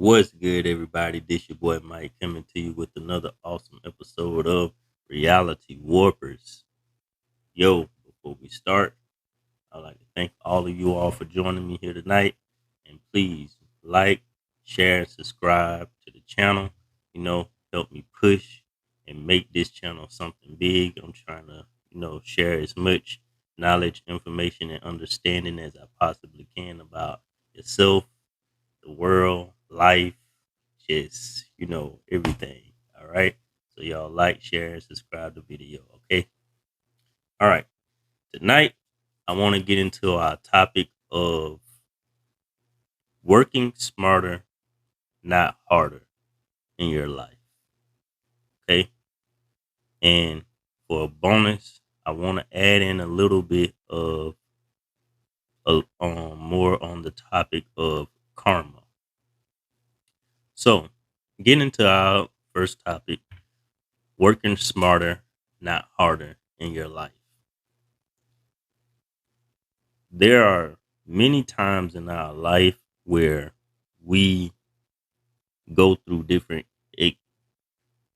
What's good, everybody? This your boy Mike coming to you with another awesome episode of Reality Warpers. Yo, before we start, I'd like to thank all of you all for joining me here tonight. And please like, share, and subscribe to the channel. Help me push and make this channel something big. I'm trying to, share as much knowledge, information, and understanding as I possibly can about yourself, the world, life, just, everything. All right. So y'all like, share, and subscribe to the video. Okay. All right. Tonight, I want to get into our topic of working smarter, not harder in your life. Okay. And for a bonus, I want to add in a little bit of more on the topic of karma. So, getting into our first topic, working smarter, not harder in your life. There are many times in our life where we go through different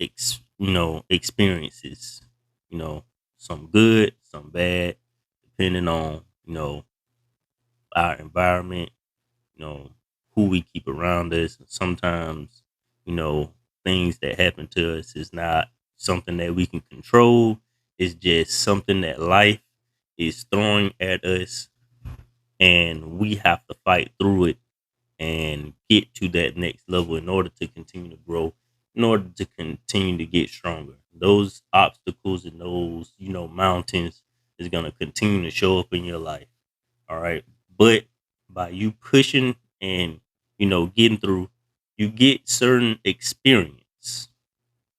experiences, you know some good, some bad, depending on our environment, you know who we keep around us. And sometimes, you know things that happen to us is not something that we can control. It's just something that life is throwing at us, and we have to fight through it and get to that next level in order to continue to grow, in order to continue to get stronger. Those obstacles and those, mountains is going to continue to show up in your life. All right. But by you pushing and, getting through, you get certain experience,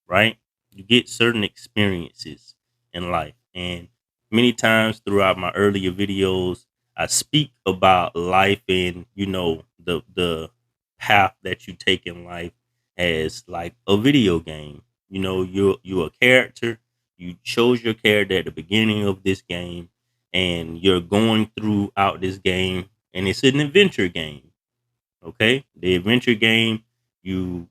right? You get certain experiences in life. And many times throughout my earlier videos, I speak about life and, the path that you take in life as like a video game. You're a character. You chose your character at the beginning of this game, and you're going throughout this game, and it's an adventure game. Okay, the adventure game, you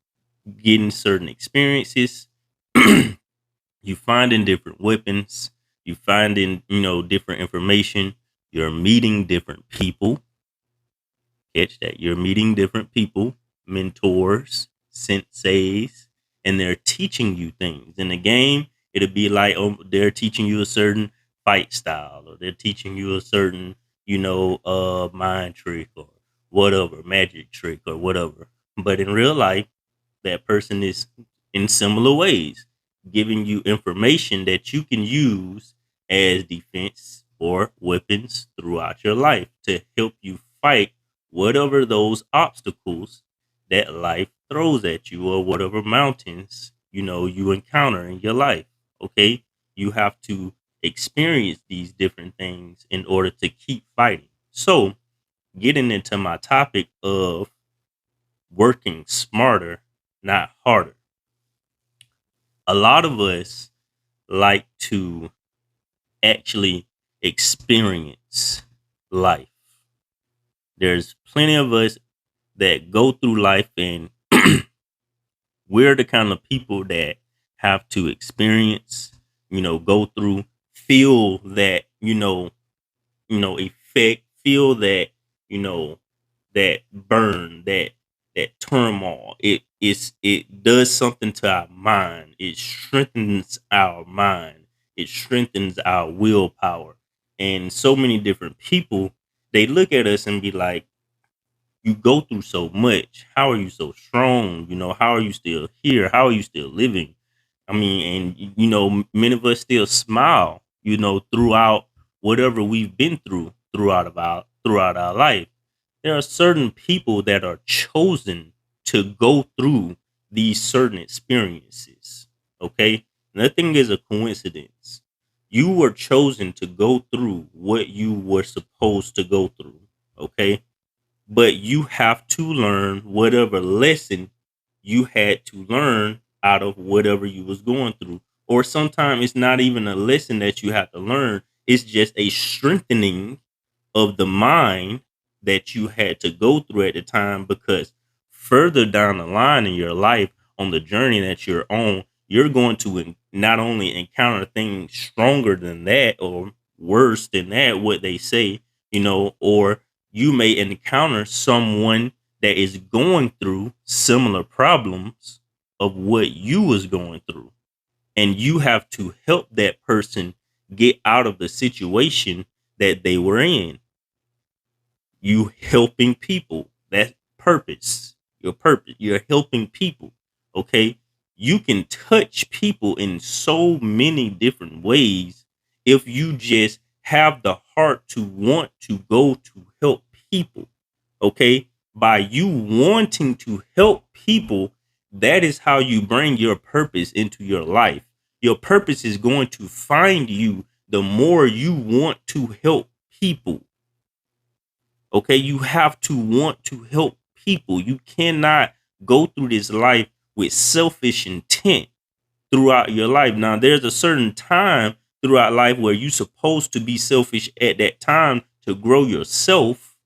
getting certain experiences. You finding different weapons, you finding, different information, you're meeting different people. Catch that. You're meeting different people, mentors, senseis, and they're teaching you things. In the game, it'll be like, they're teaching you a certain fight style, or they're teaching you a certain, mind trick or whatever, magic trick or whatever. But in real life, that person is in similar ways giving you information that you can use as defense or weapons throughout your life to help you fight whatever those obstacles that life throws at you, or whatever mountains you encounter in your life. Okay, you have to experience these different things in order to keep fighting. So, getting into my topic of working smarter, not harder. A lot of us like to actually experience life. There's plenty of us that go through life, and we're the kind of people that have to experience, go through, feel that, effect, feel that, you know, that burn, that turmoil. It does something to our mind. It strengthens our mind. It strengthens our willpower. And so many different people, they look at us and be like, you go through so much. How are you so strong? How are you still here? How are you still living? I mean, and many of us still smile, throughout whatever we've been through throughout our life. There are certain people that are chosen to go through these certain experiences. Okay, nothing is a coincidence. You were chosen to go through what you were supposed to go through. Okay, but you have to learn whatever lesson you had to learn out of whatever you was going through. Or sometimes it's not even a lesson that you have to learn, it's just a strengthening of the mind that you had to go through at the time, because further down the line in your life on the journey that you're on, you're going to not only encounter things stronger than that or worse than that, what they say, or you may encounter someone that is going through similar problems of what you was going through, and you have to help that person get out of the situation that they were in. You helping people, that purpose, your purpose, you're helping people. Okay, you can touch people in so many different ways if you just have the heart to want to go to help people. Okay, by you wanting to help people, that is how you bring your purpose into your life. Your purpose is going to find you the more you want to help people. Okay, you have to want to help people. You cannot go through this life with selfish intent throughout your life. Now, there's a certain time throughout life where you're supposed to be selfish at that time to grow yourself,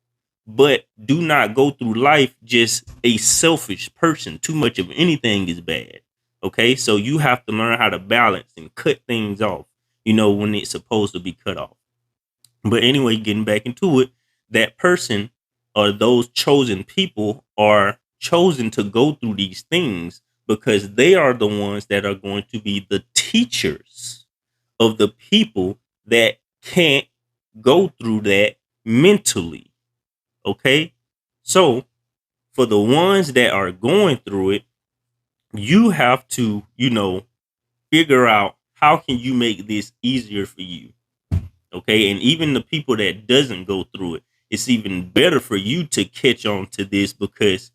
but do not go through life just a selfish person. Too much of anything is bad. Okay, so you have to learn how to balance and cut things off, when it's supposed to be cut off. But anyway, getting back into it, that person or those chosen people are chosen to go through these things because they are the ones that are going to be the teachers of the people that can't go through that mentally. Okay. So for the ones that are going through it, you have to, figure out how can you make this easier for you. Okay. And even the people that doesn't go through it, it's even better for you to catch on to this, because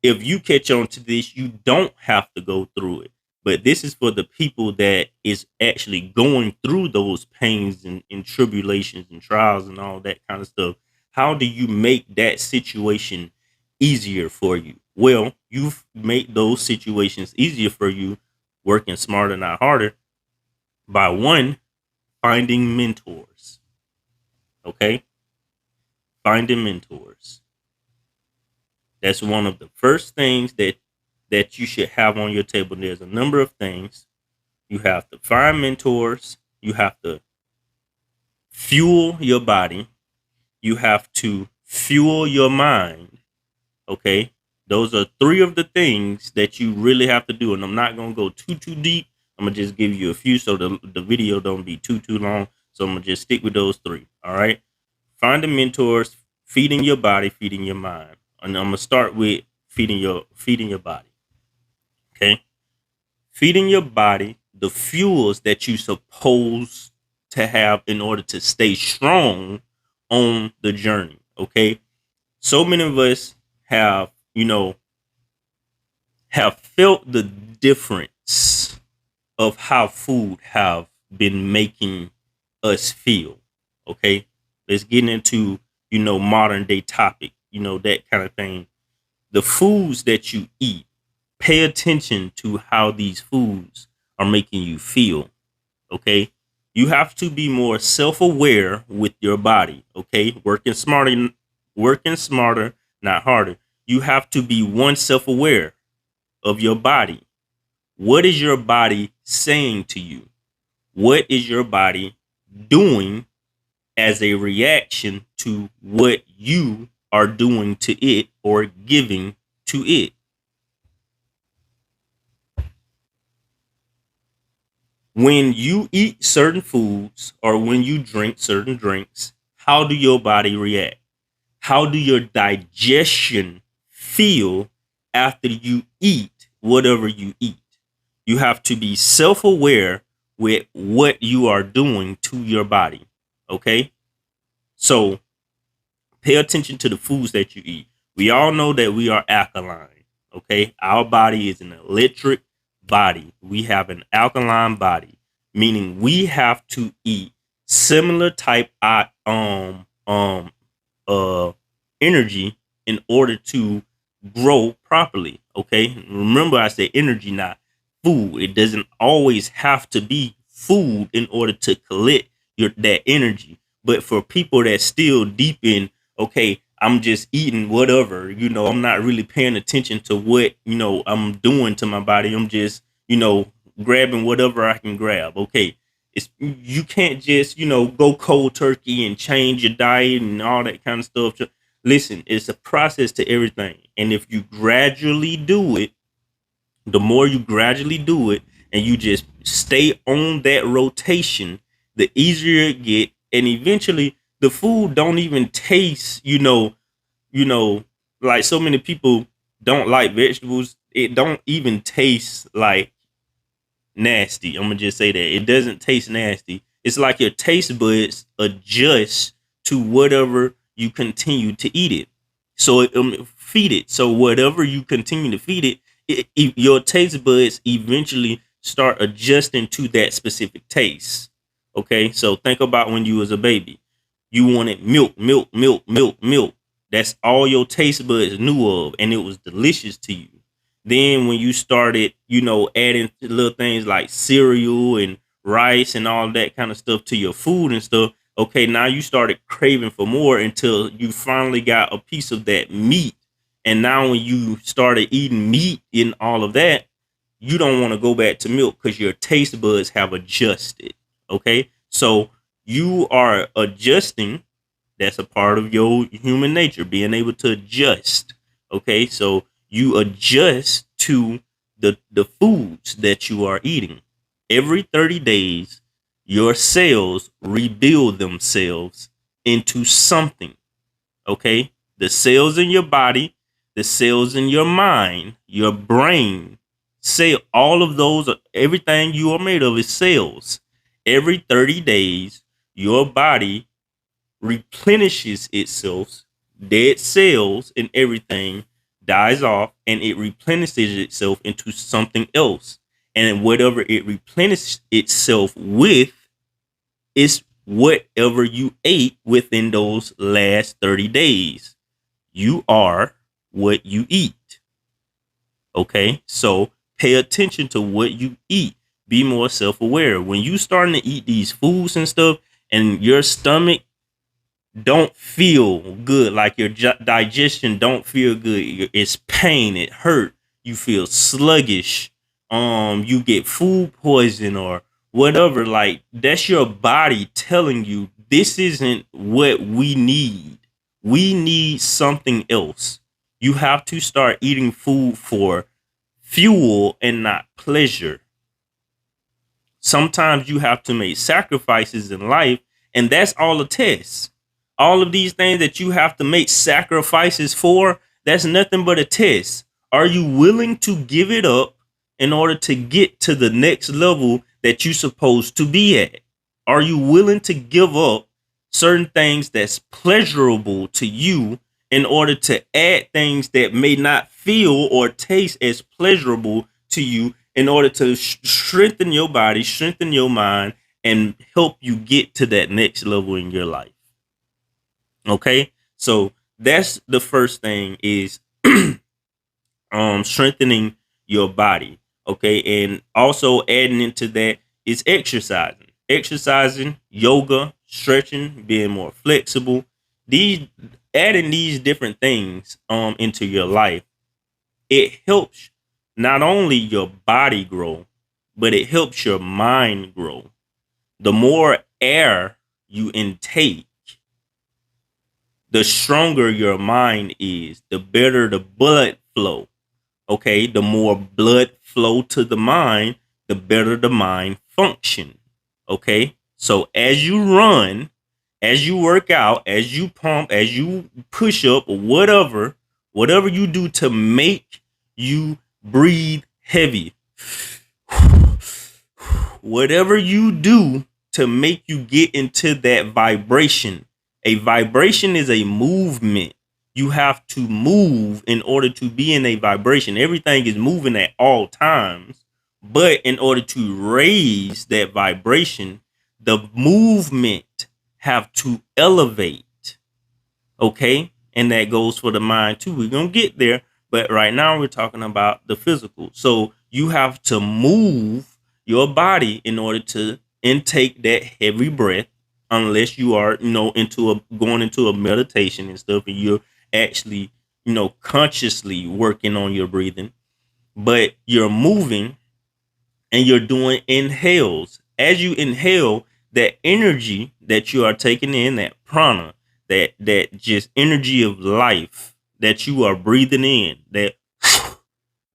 if you catch on to this, you don't have to go through it. But this is for the people that is actually going through those pains and tribulations and trials and all that kind of stuff. How do you make that situation easier for you? Well, you've made those situations easier for you working smarter, not harder, by one, finding mentors. Okay? Finding mentors. That's one of the first things that you should have on your table. There's a number of things. You have to find mentors. You have to fuel your body. You have to fuel your mind. Okay? Those are three of the things that you really have to do. And I'm not going to go too deep. I'm going to just give you a few so the video don't be too long. So I'm going to just stick with those three. All right? Finding mentors, feeding your body, feeding your mind. And I'm going to start with feeding your body. Okay? Feeding your body the fuels that you supposed to have in order to stay strong on the journey. Okay? So many of us have felt the difference of how food have been making us feel. Okay? Let's get into, modern day topic, that kind of thing. The foods that you eat, pay attention to how these foods are making you feel. Okay? You have to be more self-aware with your body. Okay? Working smarter, not harder. You have to be one self-aware of your body. What is your body saying to you? What is your body doing as a reaction to what you are doing to it or giving to it? When you eat certain foods or when you drink certain drinks, how do your body react? How do your digestion feel after you eat whatever you eat? You have to be self-aware with what you are doing to your body. Okay? So pay attention to the foods that you eat. We all know that we are alkaline. Okay? Our body is an electric body. We have an alkaline body, meaning we have to eat similar type energy in order to grow properly. Okay? Remember, I said energy, not food. It doesn't always have to be food in order to collect that energy. But for people that still deep in, okay, I'm just eating whatever, I'm not really paying attention to what, I'm doing to my body. I'm just, grabbing whatever I can grab. Okay. You can't just, go cold turkey and change your diet and all that kind of stuff. Listen, it's a process to everything. And if you gradually do it, the more you gradually do it and you just stay on that rotation, the easier it get. And eventually the food don't even taste, you know, like so many people don't like vegetables. It don't even taste like nasty. I'm gonna just say that it doesn't taste nasty. It's like your taste buds adjust to whatever you continue to eat it. So feed it. So whatever you continue to feed it, your taste buds eventually start adjusting to that specific taste. Okay, so think about when you was a baby. You wanted milk, milk, milk, milk, milk. That's all your taste buds knew of, and it was delicious to you. Then when you started, adding little things like cereal and rice and all that kind of stuff to your food and stuff, okay, now you started craving for more until you finally got a piece of that meat. And now when you started eating meat and all of that, you don't want to go back to milk because your taste buds have adjusted. Okay. So you are adjusting. That's a part of your human nature, being able to adjust. Okay. So you adjust to the foods that you are eating. Every 30 days, your cells rebuild themselves into something. Okay. The cells in your body, the cells in your mind, your brain, say all of those, everything you are made of is cells. Every 30 days, your body replenishes itself, dead cells and everything dies off, and it replenishes itself into something else. And whatever it replenishes itself with is whatever you ate within those last 30 days. You are what you eat. Okay, so pay attention to what you eat. Be more self-aware. When you starting to eat these foods and stuff, and your stomach don't feel good, like your digestion don't feel good, it's pain, it hurt, you feel sluggish, you get food poison or whatever, like that's your body telling you this isn't what we need. We need something else. You have to start eating food for fuel and not pleasure. Sometimes you have to make sacrifices in life, and that's all a test. All of these things that you have to make sacrifices for, that's nothing but a test. Are you willing to give it up in order to get to the next level that you're supposed to be at? Are you willing to give up certain things that's pleasurable to you in order to add things that may not feel or taste as pleasurable to you in order to strengthen your body, strengthen your mind, and help you get to that next level in your life? Okay, so that's the first thing is strengthening your body. Okay, and also adding into that is exercising, yoga, stretching, being more flexible. These Adding these different things into your life, it helps not only your body grow, but it helps your mind grow. The more air you intake, the stronger your mind is, the better the blood flow. Okay, the more blood flow to the mind, the better the mind function. Okay, so as you run, as you work out, as you pump, as you push up, whatever you do to make you breathe heavy, whatever you do to make you get into that vibration. A vibration is a movement. You have to move in order to be in a vibration. Everything is moving at all times. But in order to raise that vibration, the movement have to elevate. Okay? And that goes for the mind too. We're going to get there. But right now we're talking about the physical. So you have to move your body in order to intake that heavy breath, unless you are, going into a meditation and stuff, and actually, consciously working on your breathing, but you're moving and you're doing inhales. As you inhale, that energy that you are taking in, that prana, that just energy of life that you are breathing in, that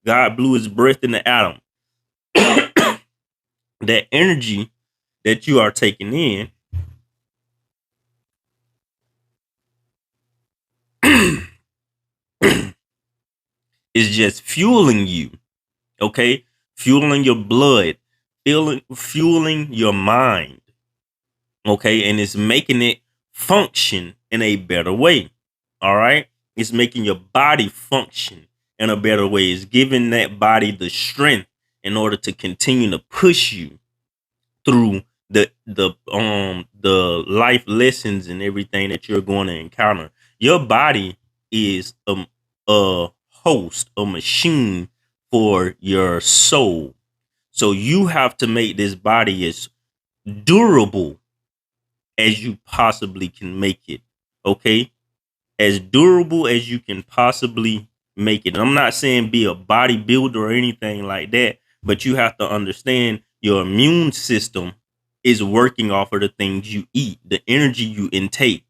God blew his breath in the atom, that energy that you are taking in is just fueling you, okay? Fueling your blood, fueling your mind, okay? And it's making it function in a better way, all right? It's making your body function in a better way. It's giving that body the strength in order to continue to push you through the life lessons and everything that you're going to encounter. Your body is a host, a machine for your soul. So you have to make this body as durable as you possibly can make it. Okay? As durable as you can possibly make it. I'm not saying be a bodybuilder or anything like that, but you have to understand your immune system is working off of the things you eat, the energy you intake.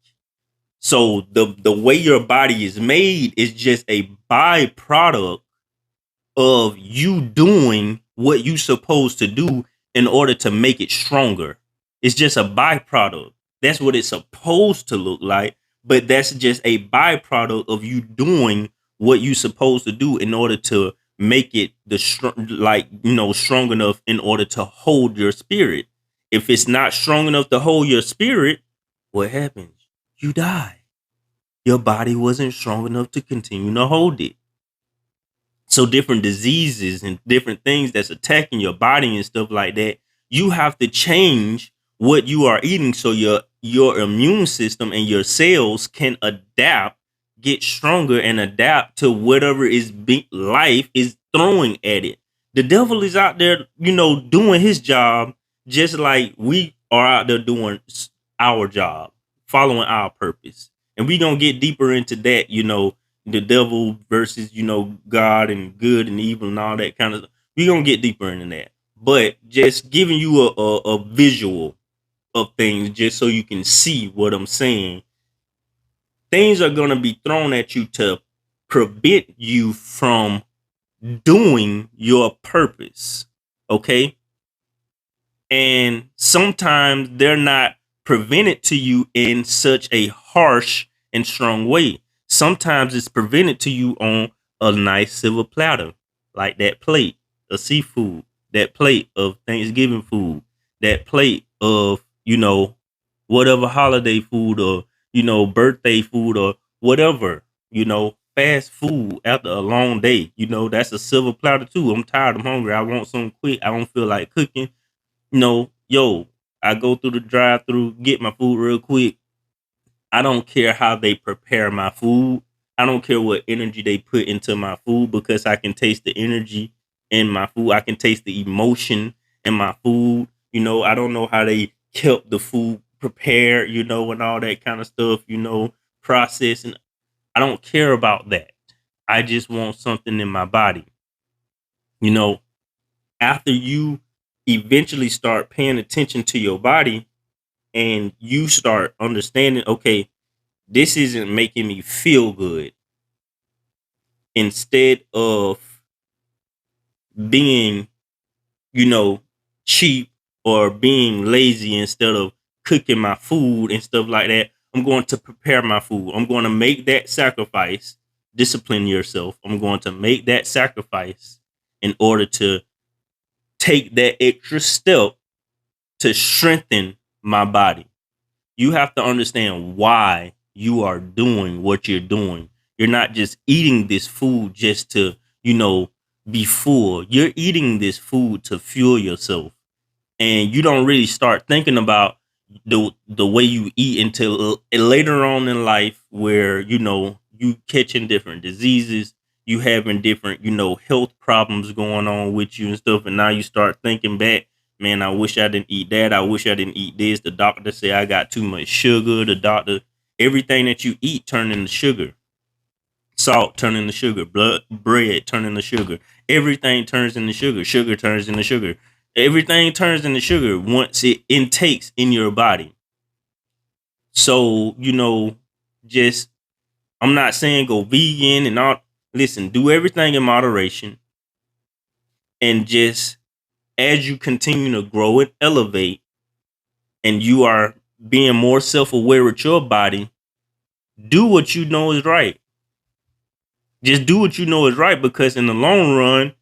So the way your body is made is just a byproduct of you doing what you supposed to do in order to make it stronger. It's just a byproduct. That's what it's supposed to look like, but that's just a byproduct of you doing what you supposed to do in order to make it strong enough in order to hold your spirit. If it's not strong enough to hold your spirit, what happens? You die. Your body wasn't strong enough to continue to hold it. So different diseases and different things that's attacking your body and stuff like that, you have to change what you are eating so your immune system and your cells can adapt, get stronger, and adapt to whatever life is throwing at it. The devil is out there, doing his job just like we are out there doing our job, following our purpose. And we're gonna get deeper into that, the devil versus God and good and evil and all that kind of stuff. We're gonna get deeper into that, but just giving you a visual of things just so you can see what I'm saying. Things are gonna be thrown at you to prevent you from doing your purpose, okay? And sometimes they're not prevented to you in such a harsh and strong way. Sometimes it's prevented to you on a nice silver platter, like that plate of seafood, that plate of Thanksgiving food, that plate of, whatever holiday food or, birthday food or whatever, fast food after a long day. That's a silver platter too. I'm tired, I'm hungry, I want something quick, I don't feel like cooking. I go through the drive through, get my food real quick. I don't care how they prepare my food. I don't care what energy they put into my food because I can taste the energy in my food. I can taste the emotion in my food. I don't know how they kept the food prepared, and all that kind of stuff, process. And I don't care about that. I just want something in my body. After you eventually start paying attention to your body and you start understanding, okay, this isn't making me feel good. Instead of being, you know, cheap or being lazy, instead of cooking my food and stuff like that, I'm going to prepare my food. I'm going to make that sacrifice. Discipline yourself. I'm going to make that sacrifice in order to take that extra step to strengthen my body. You have to understand why you are doing what you're doing. You're not just eating this food just to, be full. You're eating this food to fuel yourself. And you don't really start thinking about the way you eat until later on in life, where, you catching different diseases, you having different, health problems going on with you and stuff. And now you start thinking back, man, I wish I didn't eat that. I wish I didn't eat this. The doctor say I got too much sugar. The doctor, everything that you eat turn into sugar. Salt turn into sugar. Bread turn into sugar. Everything turns into sugar. Sugar turns into sugar. Everything turns into sugar once it intakes in your body. So, just I'm not saying go vegan and all. Listen, do everything in moderation, and just as you continue to grow and elevate, and you are being more self aware with your body, do what you know is right. Just do what you know is right, because in the long run,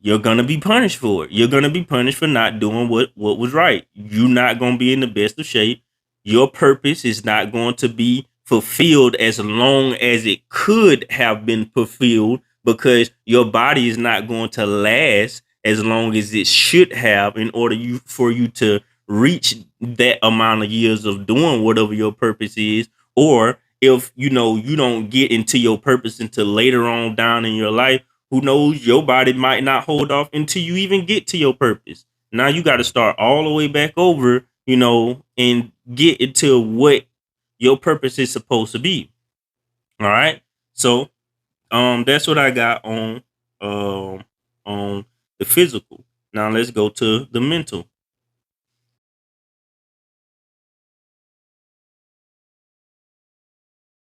you're gonna be punished for it. You're gonna be punished for not doing what was right. You're not gonna be in the best of shape. Your purpose is not going to be fulfilled as long as it could have been fulfilled, because your body is not going to last as long as it should have, in order for you to reach that amount of years of doing whatever your purpose is. Or if you don't get into your purpose until later on down in your life, who knows, your body might not hold off until you even get to your purpose. Now you got to start all the way back over, and get into what your purpose is supposed to be. All right. So that's what I got um on the physical. Now let's go to the mental.